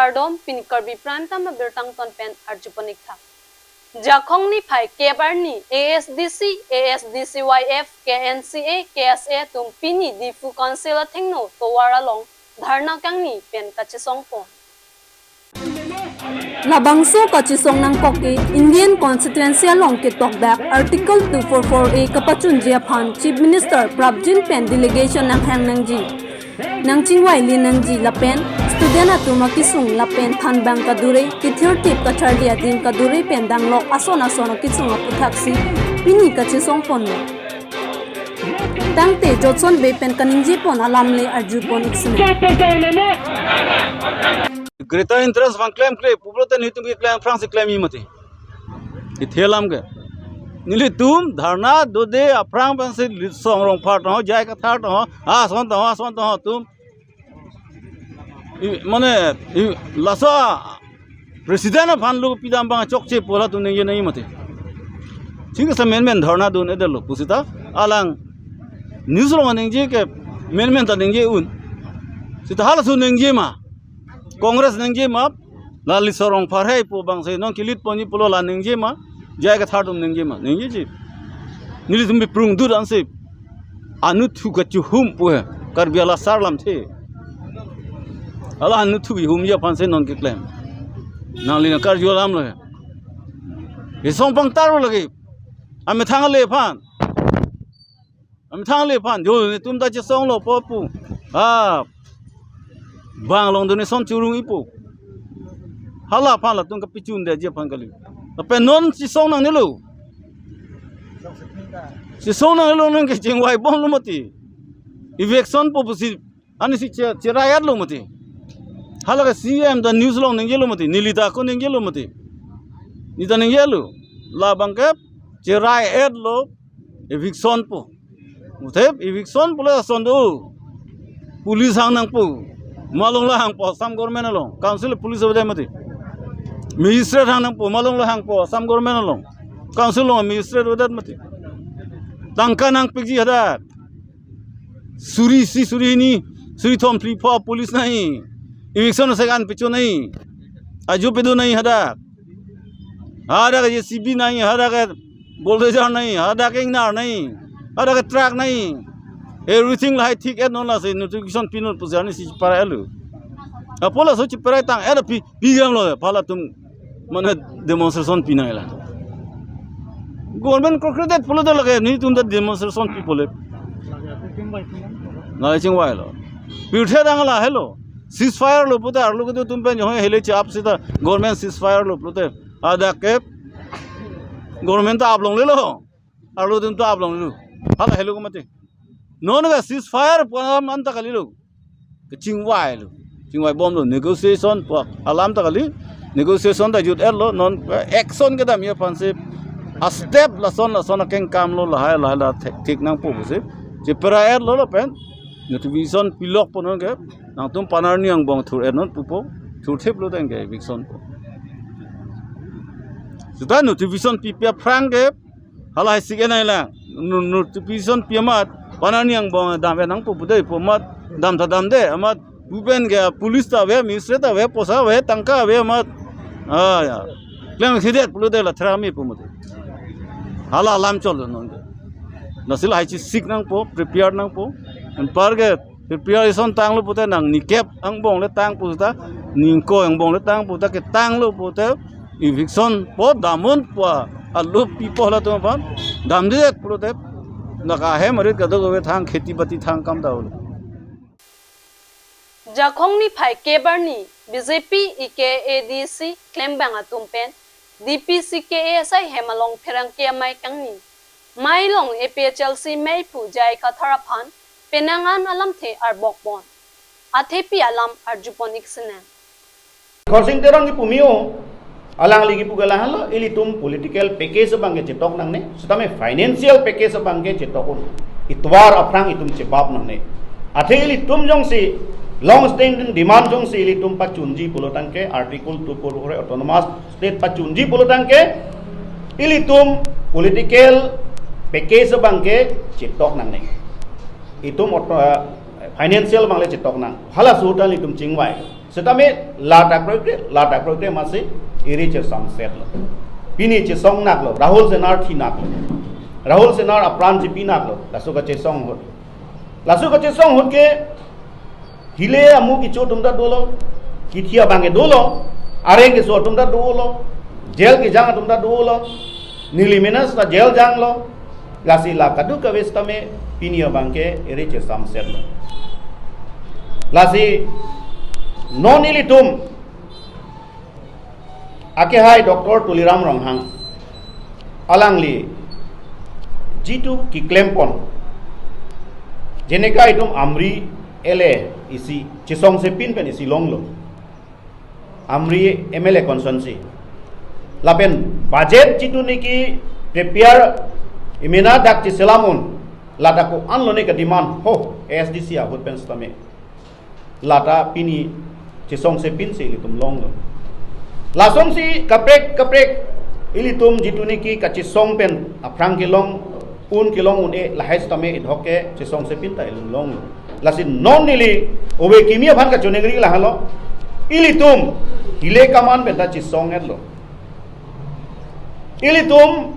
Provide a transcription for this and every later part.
Kardom pin Karbi Prime Tama Birtang Ton Pen Arjuponik Thak. Jakong ni Pai Kebarni ASDC, ASDCYF, KNCA, KSA tum pini Difu Council Thingno Towara Long Dharna Kangni Pen Kachisong Pon. Labangso kachisong ng koki Indian Constituency along kitok dak Article 244A kapachun Japan Chief Minister Prabjin Pen delegation ng hang nangji nang chingwai li nangji lapen student atuma kisung lapen thanbang kadure kithir tip kacharli adin kadure pen danglok ason kisung aputhaksi pini kachisong ponno tangte jotson be pen kaningji pon alamle arjupon iksine Greater interest van claim public ni tum claim France claim imati ithelam ke nili tum dharna dode aprang pan se song rong phat ho jai ka thar ho son to tum mane lasa president fan lu pidam bang chokche pola tum ne nahi mati ठीक है men dharna dun edel lo pusita alang news ro ningje ke men ta ningje un sita hala su ningje ma Congress nengje ma lali sorong parhai po bang se non kilit poni polo la nengje ma jai ka thardum nengje ma nengje ji nili tumbi prung dur anse anu thu ka chu hum po Karbi ala sarlam the ala anu thu hum ya pan se non ki claim na li na kar jo lam lo he song pang taro lagi ame thang le phan jo ni tum da che song lo po pu bang long doni son churung ipu hala phala tung ka pichun de je phang kali pe non si song nang nilu si song nang lo nang ke jingwai bom lo mati election po busi ani si cherayat lo mati hala ka CM da news long nang lo mati nilita ko nang lo mati nita nang lo la bang ke cherayat lo election po mutep election po la son do police hang nang po malong lahang po sam government along council police over mati magistrate hang po malong lahang po sam government along council lo magistrate over mati tangka nang pigi hada suri ni suri thom three four police nahi election se gan pichu nahi aju pedu nahi hada ka JCB nahi hada ka bulldozer nahi hada ka ingnar nahi hada ka truck nahi everything like thick and non la se notification pinol pusani si para elu apola so chi para tang era pi gam lo phala tum mane demonstration pinaila government concrete polo da lage ni tum da demonstration pi pole na chingwai lo piuthe dang la hello ceasefire lo puta arlo ko tum pe jo hele chi aap sita government ceasefire lo puta ada ke government ta aap long le lo arlo tum ta aap long lu hala hello ko mate non ga ceasefire pon anta kali lo chingwai bom lo negotiation po alam ta kali negotiation da jut lo non action ke da mi panse a step la son ken kam lo la thik nang po se je para lo pen notification pilok pon ke nang tum panar ni ang bong thur non pupo thur thep lo tang ke eviction po sudah notification pipia frank ke hala sige nai la notification piamat panani ang bong dam nang pu budai pomat dam de amat buben ge police ta ve ministry ta ve posa ve tangka ve amat ya klem khidet pulu de la thrami pu mut hala lam chol non nasil hai chi sik nang po prepare nang po an par ge preparation tang lu puta nang ni kep ang bong le tang pu ta ning ko ang bong le tang pu ta ke tang lu pu ta eviction po damun po alu people la to pa dam de pulu te naka he marit kado go thang kheti bati thang kam da ul Jakong ni Pai Kebarni BJP EKADC claim bang atumpen DPC KSI hemalong pherang ke mai kangni mailong APHLC mai pu jai ka tharapan penangan alam the arbok bon athepi alam arjuponik sene khorsing terang ki pumio alang lagi pugala halo ili tum political package bangge cetok nang ne sutame financial package bangge cetokun itwar aprang itum cebab nang ne athe ili tum jong si long standing demand jong si ili tum pachunji pulotang ke article 244 autonomous state pachunji pulotang ke ili tum political package bangge cetok nang ne itum financial bangle cetok nang hala sutan itum chingwai setame lata program masih iri cer sunset lo pini cer song nak lo Rahul Senar thi nak lo Rahul Senar apran ji pinak lo lasu ka cer song hut ke hile amu ki cho tumda dolo kithia bange dolo areng ke so tumda dolo jail ki jang tumda dolo nili menas ta jail jang lo lasi la kadu ka westame pini bange iri cer sunset lo lasi non ilitum ake hai Dr. Tuliram Ronghang alangli jitu ki klempon jeneka itum amri ele isi chisong se pin pen isi longlo amri MLA constituency lapen budget jitu niki prepare imena dak ci selamun lada ko anlo ne ka demand ho SDC abut pen stame lada pini chisong se pin se itum longlo lasong si kaprek ilitum jitu niki ka chisong pen aprang kilong un kilong un e lahais tame idhoke chisong se pin ta ilong lasin non nili obe kimia bhan ka chonegri la halo ilitum hile kaman pen ta chisong etlo ilitum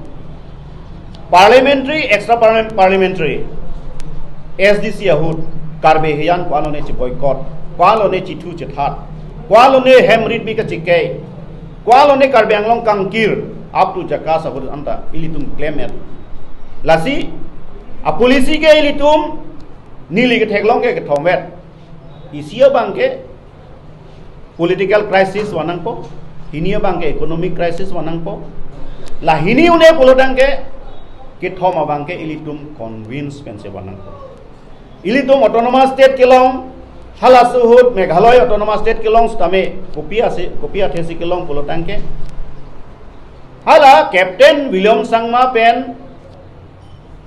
parliamentary extra parliamentary SDC ahut Karbi hiyan kwalo ne chi boycott kwalo ne chi thu chi that kwalo ne hemrit bi ka chike kwalo ne Karbi anglong kangkir up to jaka sabur anta ilitum claim et lasi a polisi ke ilitum nili ke theklong ke thomwet isia bangke political crisis wanang po hinia bangke economic crisis wanang po la hini une polodang ke thoma bangke ilitum convince pense wanang po ilitum autonomous state kilong halasuhut Meghalaya autonomous state kilong stame kopia thesi kilong polodang ke hala Captain William Sangma pen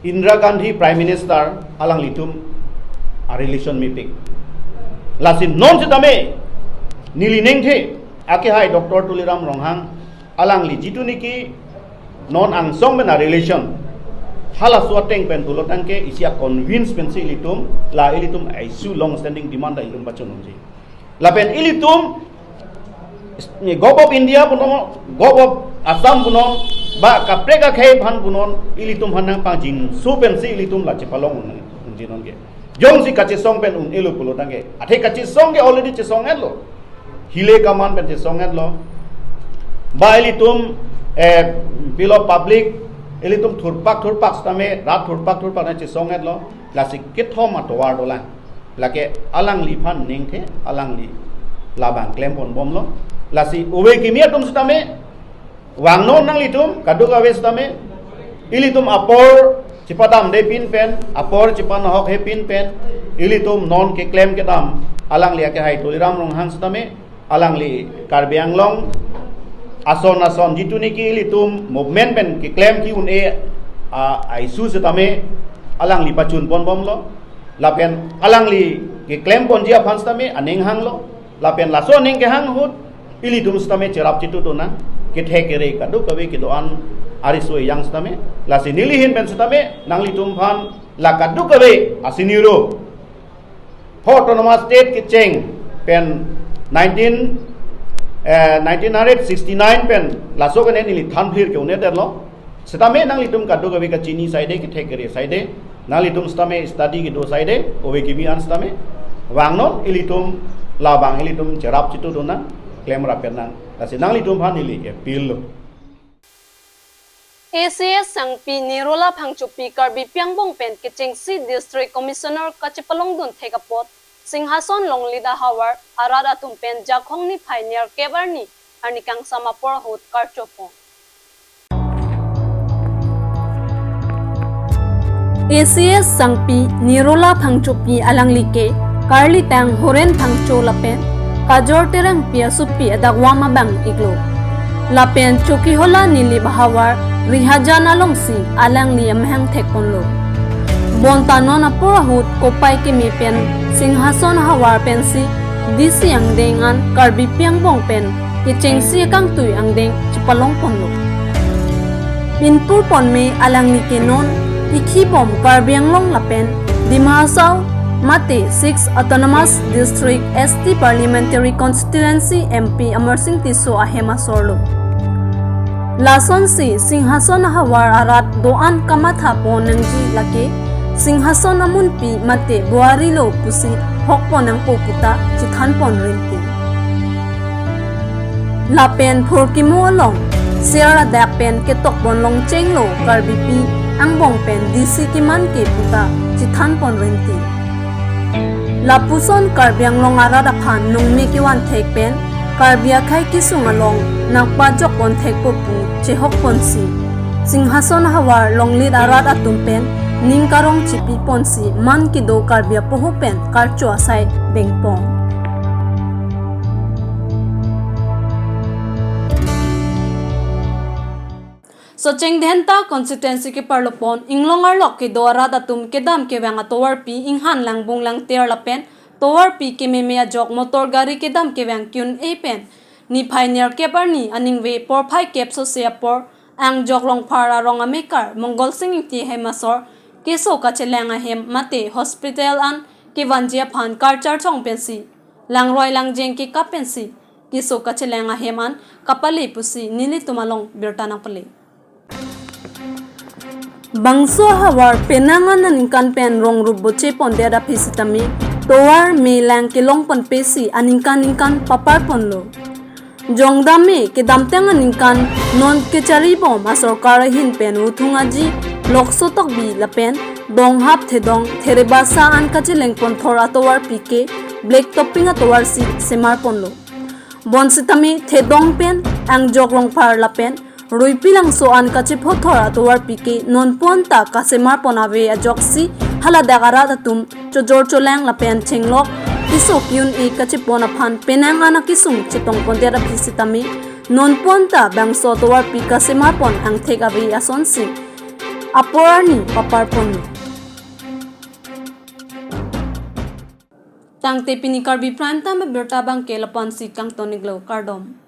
Indira Gandhi Prime Minister alang litum a relation meeting lasin non setame nili nengthe ake hai Dr. Tuliram Ronghang alang li jitu niki non angsong bena relation hala suateng pen tulotang ke isia convince pen si litum la ilitum isu long standing demand da ilum bachonji la pen ilitum ni gov of India puno gov of Assam puno ba kapreka khai bhan punon ilitum hanang pangjin supen si ilitum la chepalong jinon ge jong si kachi song pen elu pulotang ge athe kachi song ge already che song elo hile kaman pen che song elo ba ilitum bilo public ilitum thurpak stame rat thurpak na che song elo la si kethom atwar dola lake alang li phan ningthe alang li labang claim pon bomlo la si uwe kimia tum stame wangno nang litum kaduka westame ilitum apor cipadam de pin pen apor cipan hok he pin pen ilitum non ke claim ke dam alang li ke hai Tuliram Ronghang stame alang li Karbi Anglong ason jitu niki ilitum movement pen ke claim ki un e aisu stame alang li pachun pon bomlo lapen alang li ke claim pon jia phan stame aneng hanglo lapen laso ning ke hang hut ilitum stame cerap citu dona kithe kere kadu kawe kidoan ariso yang stame la sinilihin pen stame nang litum phan la kadu kawe asiniro autonomous state ki cheng pen 1969 pen laso kane nili than phir ke une derlo stame nang litum kadu kawe ka chini side kithe kere side nang litum stame study ki do side owe kimi an stame wangnon ilitum labang ilitum cerap citu dona claim rapenan kasi nang litum phanili appeal ACS sangpi nirola phangchupi Karbi Piangbong pen Kichingsi District Commissioner Kachipalong dun thekapot Singhason Longlida Hawar arada tumpen jakhongni pioneer kebarni anikang samapor hot karchopong ACS sangpi nirola phangchupi alanglike Karli tang horen phangcho lapen Kajor terang pia supi adagwama bang iglo lapen choki hola nili bahawar rihajana longsi alang li amhang thekonlo bontanon apurahut kopai ke mi pen singhason hawar pensi disi ang dengan Karbi Piangbong pen kichengsi kang tui ang deng chipalong ponlo pinpur pon me alang ni kenon ikhi bom Karbi Anglong lapen dimasaw Mate 6 Autonomous District ST Parliamentary Constituency MP Amersing Tiso Ahema Sorlo. Lason si Singhason Hawar Arat Doan Kamatha po nangji laki Singhason Amunpi Mate Buari Lo Pusi Hokpo ng Puputa Chithanpon Rinti. Lapen Purkimu Along Sierra Dakpen Ketok Bonlong Chenglo Karbi Pi Ang Bongpen DC Kiman Ke Puta Chithanpon Rinti. Lapuson Karbiang Long Aradapan Nung Mikiwan Tekpen Karbia Kai Kisung Along Nakpajok Pon Tekpopu Chehok Ponsi Singhason Hawar Long Lid Arad Atumpen Ningkarong Chipi Ponsi Man Kido Karbia Pohupen Karcho Asay Bengpong. So Chengdhenta constituency ke parlopon inglongar lok ke doara datum ke dam ke wanga towar pi inghan lang bung lang ter lapen towar pi ke memea jok motor gari ke dam ke wang kyun e pen ni pioneer ke parni aning we por phai kep so se por ang jok long phara rong amekar mongol sing ti hemasor ke so ka chelenga hem mate hospital an ke wanjia phan kar char chong pensi lang roi lang jeng ke ka pensi ke so ka chelenga hem an kapali pusi nili tumalong birtanang pali. Bangso hawar penangan naningkan pen rong ruboche pondera pisitami towar melang kilong pon pesi aningkan papar ponlo jongdame ke damteng aningkan non ke charibo masarkar hin pen uthungaji loksotok bi lapen dong hap thedong therebasa an kacheleng pon thor atowar pike black topping atowar si semar ponlo bonsitami thedong pen ang joglong par lapen Rui pilang soan kachi phothora towar pike non ponta kasemar ponawe ajoksi hala dagara datum chojor cholang lapen chenglok isok yun e kachi pona phan penanga na kisung chitong pondera pisitami non ponta bangso towar pika semar pon ang thegawi asonsi aporani papar pon tangte pini Karbi prime time berta bang kelapan si kang toniglo kardom.